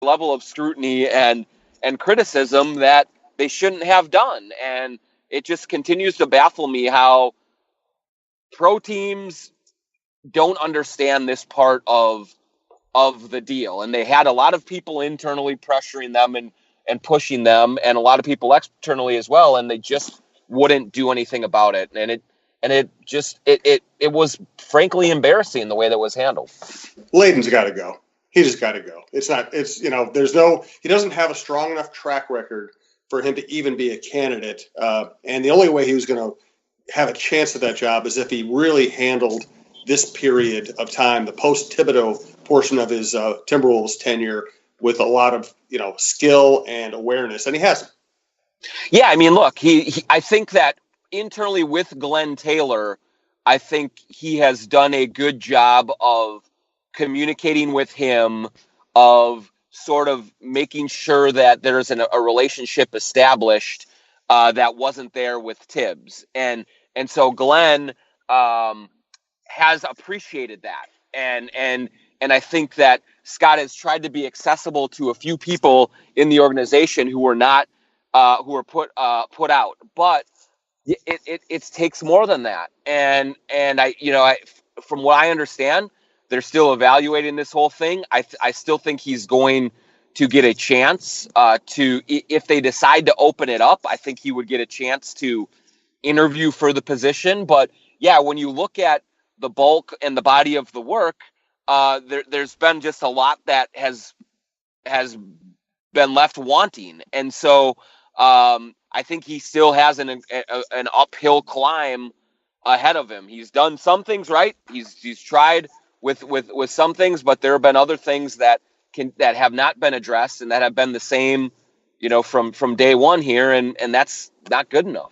level of scrutiny and criticism that they shouldn't have done. And it just continues to baffle me how pro teams don't understand this part of the deal. And they had a lot of people internally pressuring them and pushing them, and a lot of people externally as well, and they just wouldn't do anything about it. And it was frankly embarrassing the way that was handled. Layden's got to go. He just got to go. He doesn't have a strong enough track record for him to even be a candidate. And the only way he was going to have a chance at that job is if he really handled this period of time, the post-Thibodeau portion of his Timberwolves tenure, with a lot of, skill and awareness. And he hasn't. Yeah, I mean, look, I think that internally with Glenn Taylor, I think he has done a good job of communicating with him, of sort of making sure that there's a relationship established that wasn't there with Tibbs. And so Glenn has appreciated that. And I think that Scott has tried to be accessible to a few people in the organization who were not who were put out. But it takes more than that. And I from what I understand, they're still evaluating this whole thing. I still think he's going to get a chance to, if they decide to open it up, I think he would get a chance to interview for the position. But yeah, when you look at the bulk and the body of the work, there's been just a lot that has been left wanting. And so I think he still has an uphill climb ahead of him. He's done some things right. He's tried with some things, but there have been other things that have not been addressed and that have been the same, from day one here, and that's not good enough.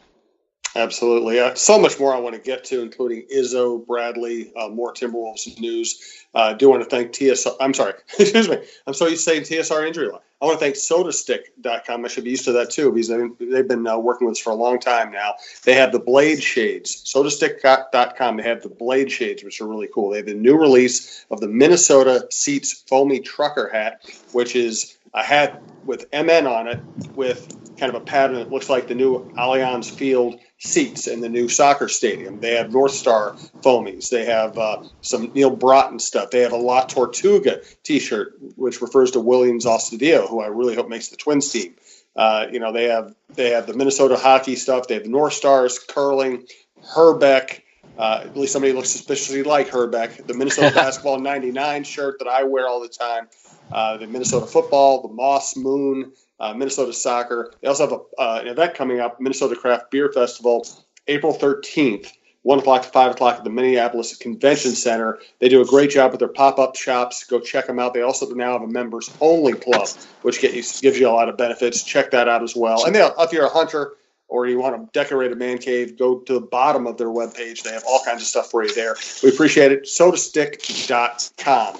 Absolutely. So much more I want to get to, including Izzo, Bradley, more Timberwolves news. Do want to thank TSR. I'm sorry. Excuse me. I'm so used to saying TSR Injury Law. I want to thank SodaStick.com. I should be used to that too, because they've been working with us for a long time now. They have the Blade Shades. SodaStick.com. They have the Blade Shades, which are really cool. They have the new release of the Minnesota Seats Foamy Trucker Hat, which is a hat with MN on it with kind of a pattern that looks like the new Allianz Field seats in the new soccer stadium. They have North Star foamies. They have some Neil Broughton stuff. They have a La Tortuga t-shirt, which refers to Williams Ostadio, who I really hope makes the Twins team. They have the Minnesota hockey stuff. They have the North Stars, curling, Herbeck. At least somebody looks suspiciously like Herbeck. The Minnesota Basketball 99 shirt that I wear all the time. The Minnesota football, the Moss Moon, Minnesota soccer. They also have an event coming up, Minnesota Craft Beer Festival, April 13th, 1 o'clock to 5 o'clock at the Minneapolis Convention Center. They do a great job with their pop-up shops. Go check them out. They also now have a members-only club, which gives you a lot of benefits. Check that out as well. And if you're a hunter or you want to decorate a man cave, go to the bottom of their webpage. They have all kinds of stuff for you there. We appreciate it. Sodastick.com.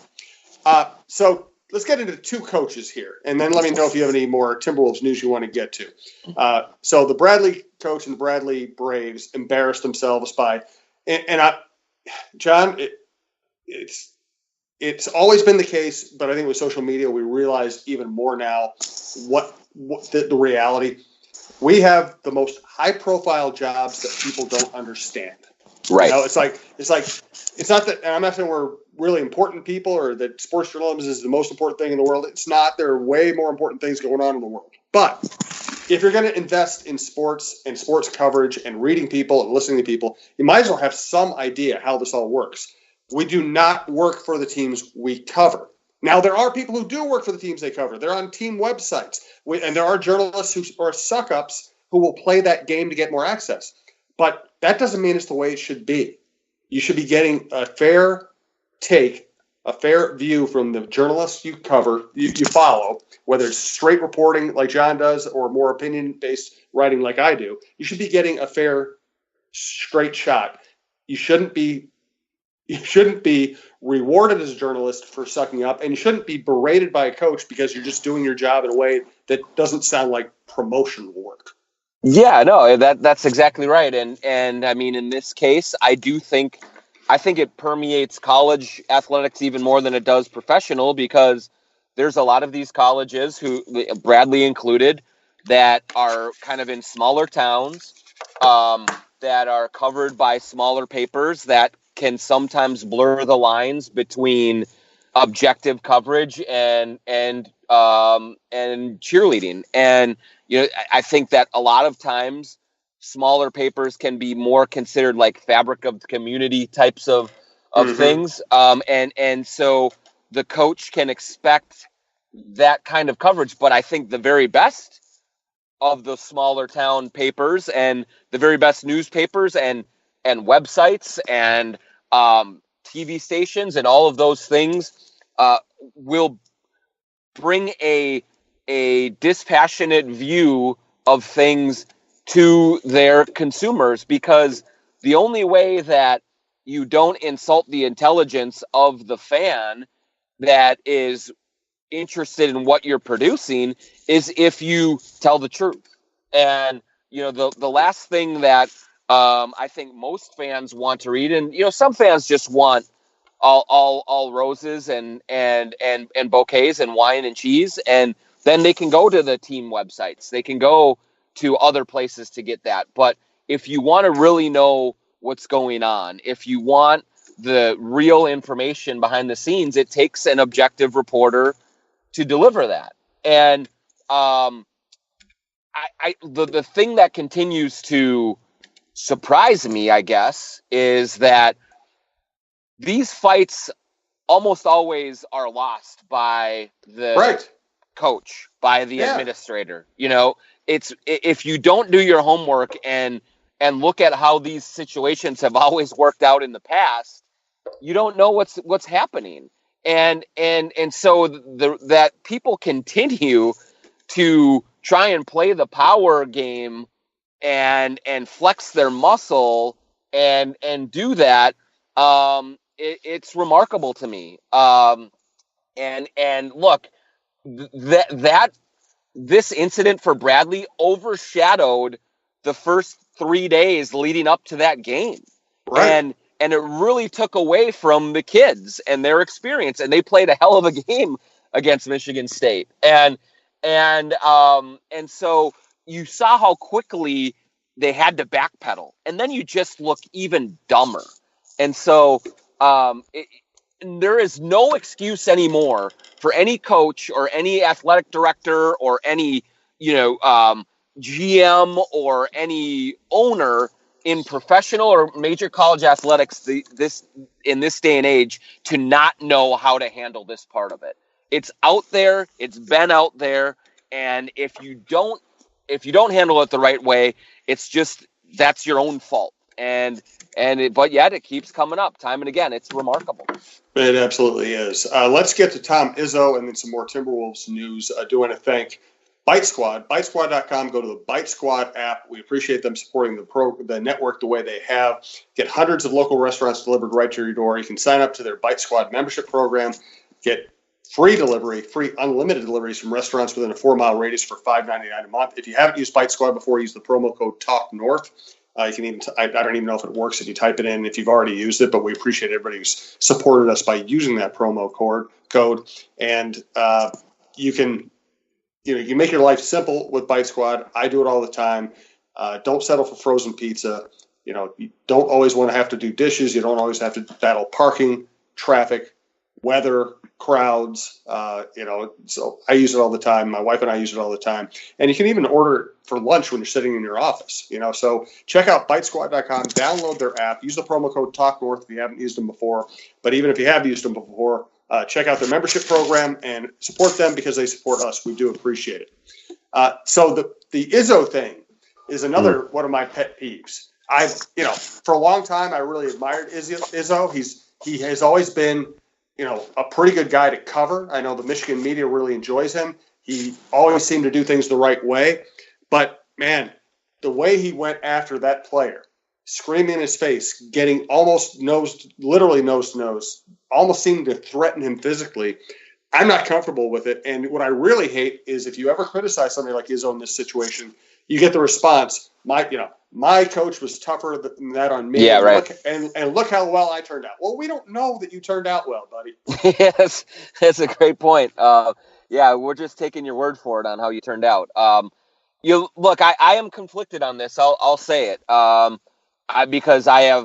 So let's get into two coaches here, and then let me know if you have any more Timberwolves news you want to get to. So the Bradley coach and the Bradley Braves embarrassed themselves by, John, it's always been the case, but I think with social media we realize even more now what the reality. We have the most high-profile jobs that people don't understand. Right. It's not that, and I'm not saying we're really important people or that sports journalism is the most important thing in the world. It's not. There are way more important things going on in the world. But if you're going to invest in sports and sports coverage and reading people and listening to people, you might as well have some idea how this all works. We do not work for the teams we cover. Now, there are people who do work for the teams they cover. They're on team websites. And there are journalists who are suck-ups who will play that game to get more access. But that doesn't mean it's the way it should be. You should be getting a fair take, a fair view from the journalists you cover, you follow, whether it's straight reporting like John does or more opinion-based writing like I do. You should be getting a fair, straight shot. You shouldn't be rewarded as a journalist for sucking up, and you shouldn't be berated by a coach because you're just doing your job in a way that doesn't sound like promotional work. Yeah, no, that's exactly right. And I mean, in this case, I think it permeates college athletics even more than it does professional, because there's a lot of these colleges, who Bradley included, that are kind of in smaller towns, that are covered by smaller papers that can sometimes blur the lines between objective coverage and cheerleading. And I think that a lot of times smaller papers can be more considered like fabric of the community types of things. And so the coach can expect that kind of coverage. But I think the very best of the smaller town papers and the very best newspapers and websites and TV stations and all of those things will bring a dispassionate view of things to their consumers, because the only way that you don't insult the intelligence of the fan that is interested in what you're producing is if you tell the truth. And the last thing that I think most fans want to read, and some fans just want all roses and bouquets and wine and cheese, and then they can go to the team websites, they can go to other places to get that. But if you want to really know what's going on, if you want the real information behind the scenes, it takes an objective reporter to deliver that. And the thing that continues to surprise me, I guess, is that these fights almost always are lost by the coach, by the administrator. It's, if you don't do your homework and look at how these situations have always worked out in the past, you don't know what's happening. And so that people continue to try and play the power game and flex their muscle and do that. It's remarkable to me. And look, this incident for Bradley overshadowed the first 3 days leading up to that game. Right. And it really took away from the kids and their experience. And they played a hell of a game against Michigan State. And so you saw how quickly they had to backpedal. And then you just look even dumber. And so there is no excuse anymore for any coach or any athletic director or any, GM or any owner in professional or major college athletics in this day and age to not know how to handle this part of it. It's out there. It's been out there. And if you don't handle it the right way, it's just, that's your own fault. But yet it keeps coming up time and again. It's remarkable. It absolutely is. Let's get to Tom Izzo and then some more Timberwolves news. I do want to thank Bitesquad, Bitesquad.com. Go to the Bitesquad app. We appreciate them supporting the network the way they have. Get hundreds of local restaurants delivered right to your door. You can sign up to their Bitesquad membership program. Get free unlimited deliveries from restaurants within a 4-mile radius for $5.99 a month. If you haven't used Bitesquad before, use the promo code TALKNORTH. You can even I don't even know if it works if you type it in if you've already used it, but we appreciate everybody who's supported us by using that promo code. And you can you make your life simple with Bitesquad. I do it all the time. Don't settle for frozen pizza. You don't always want to have to do dishes. You don't always have to battle parking, traffic, weather, crowds. So I use it all the time. My wife and I use it all the time. And you can even order for lunch when you're sitting in your office. So check out Bitesquad.com. Download their app. Use the promo code TALKNORTH if you haven't used them before. But even if you have used them before, check out their membership program and support them because they support us. We do appreciate it. So the Izzo thing is another one of my pet peeves. For a long time, I really admired Izzo. He has always been, a pretty good guy to cover. I know the Michigan media really enjoys him. He always seemed to do things the right way. But, man, the way he went after that player, screaming in his face, getting almost literally nose to nose, almost seeming to threaten him physically, I'm not comfortable with it. And what I really hate is if you ever criticize somebody like Izzo in this situation, you get the response, my coach was tougher than that on me. Yeah, right. Look how well I turned out. Well, we don't know that you turned out well, buddy. Yes, that's a great point. Yeah, we're just taking your word for it on how you turned out. I am conflicted on this. I'll say it. Because I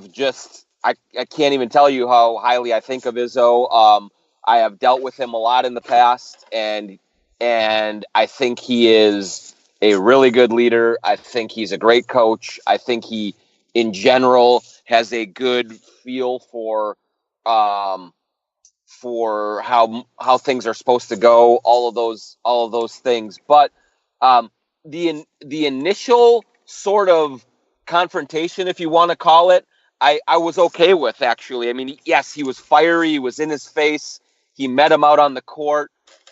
can't even tell you how highly I think of Izzo. I have dealt with him a lot in the past, and I think he is a really good leader. I think he's a great coach. I think he, in general, has a good feel for how things are supposed to go. All of those things, but the initial sort of confrontation, if you want to call it, I was okay with, actually. I mean, yes, he was fiery. He was in his face. He met him out on the court.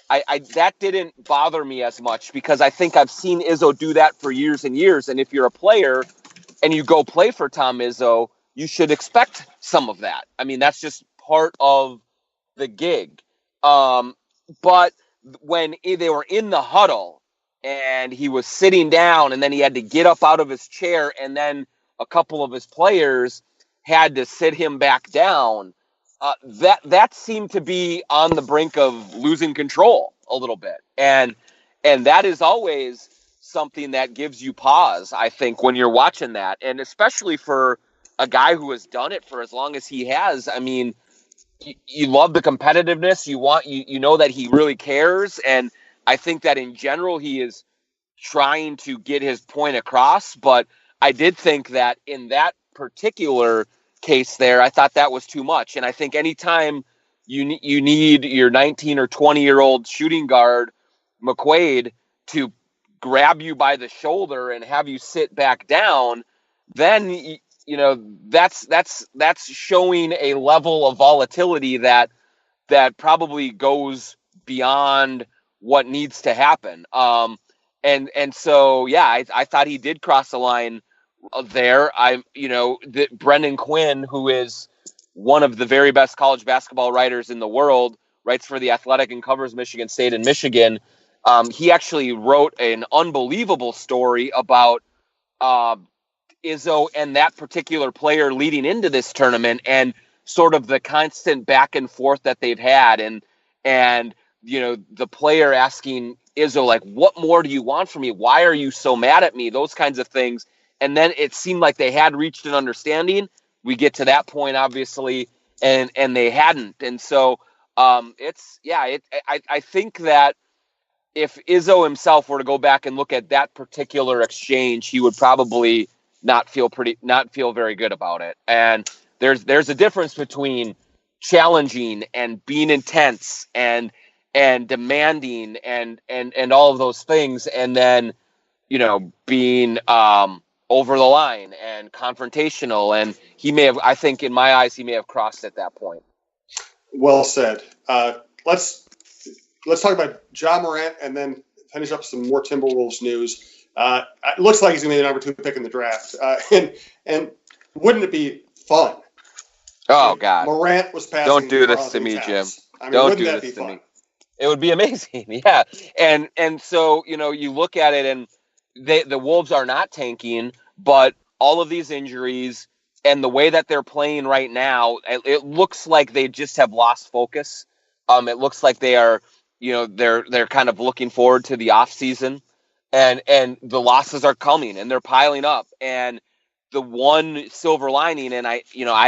That didn't bother me as much because I think I've seen Izzo do that for years and years. And if you're a player and you go play for Tom Izzo, you should expect some of that. I mean, that's just part of the gig. But when they were in the huddle and he was sitting down and then he had to get up out of his chair and then a couple of his players had to sit him back down, that seemed to be on the brink of losing control a little bit. And that is always something that gives you pause, I think, when you're watching that. And especially for a guy who has done it for as long as he has. I mean, you love the competitiveness. You know that he really cares. And I think that in general, he is trying to get his point across. But I did think that in that particular case there, I thought that was too much. And I think anytime you need your 19 or 20-year-old shooting guard, McQuaid, to grab you by the shoulder and have you sit back down, then that's showing a level of volatility that probably goes beyond what needs to happen. And so, yeah, I thought he did cross the line there. Brendan Quinn, who is one of the very best college basketball writers in the world, writes for The Athletic and covers Michigan State and Michigan. He actually wrote an unbelievable story about Izzo and that particular player leading into this tournament and sort of the constant back and forth that they've had. And the player asking Izzo, like, what more do you want from me? Why are you so mad at me? Those kinds of things. And then it seemed like they had reached an understanding. We get to that point, obviously, and they hadn't. And so I think that if Izzo himself were to go back and look at that particular exchange, he would probably not feel very good about it. And there's a difference between challenging and being intense and demanding and all of those things, and then being over the line and confrontational. And he may have, I think in my eyes, he may have crossed at that point. Well said. Let's talk about Ja Morant and then finish up some more Timberwolves news. It looks like he's going to be the number 2 pick in the draft. And wouldn't it be fun? Oh, God. Morant was passing. Don't do this to me, Jim. Don't do this to me. It would be amazing. Yeah. And so, you look at it and the Wolves are not tanking, but all of these injuries and the way that they're playing right now, it looks like they just have lost focus. It looks like they are, they're kind of looking forward to the off season, and the losses are coming and they're piling up. And the one silver lining, and I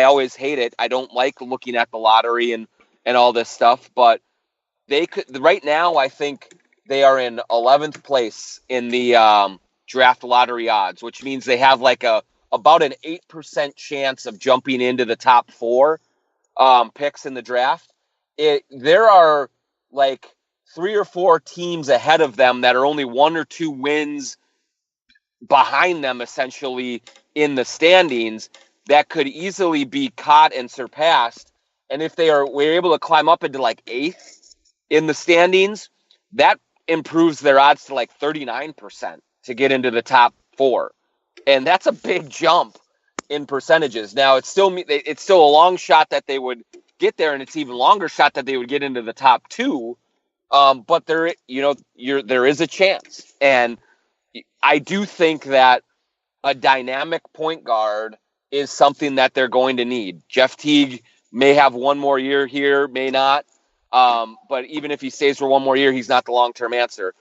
always hate it. I don't like looking at the lottery and all this stuff, but they could right now. I think they are in 11th place in the draft lottery odds, which means they have like about an 8% chance of jumping into the top 4 picks in the draft. There are like 3 or 4 teams ahead of them that are only 1 or 2 wins behind them, essentially, in the standings, that could easily be caught and surpassed. And if we're able to climb up into like 8th in the standings, that improves their odds to like 39% to get into the top 4. And that's a big jump in percentages. Now, it's still a long shot that they would get there, and it's even longer shot that they would get into the top 2. But there is a chance, and I do think that a dynamic point guard is something that they're going to need. Jeff Teague may have one more year here, may not. But even if he stays for one more year, he's not the long-term answer.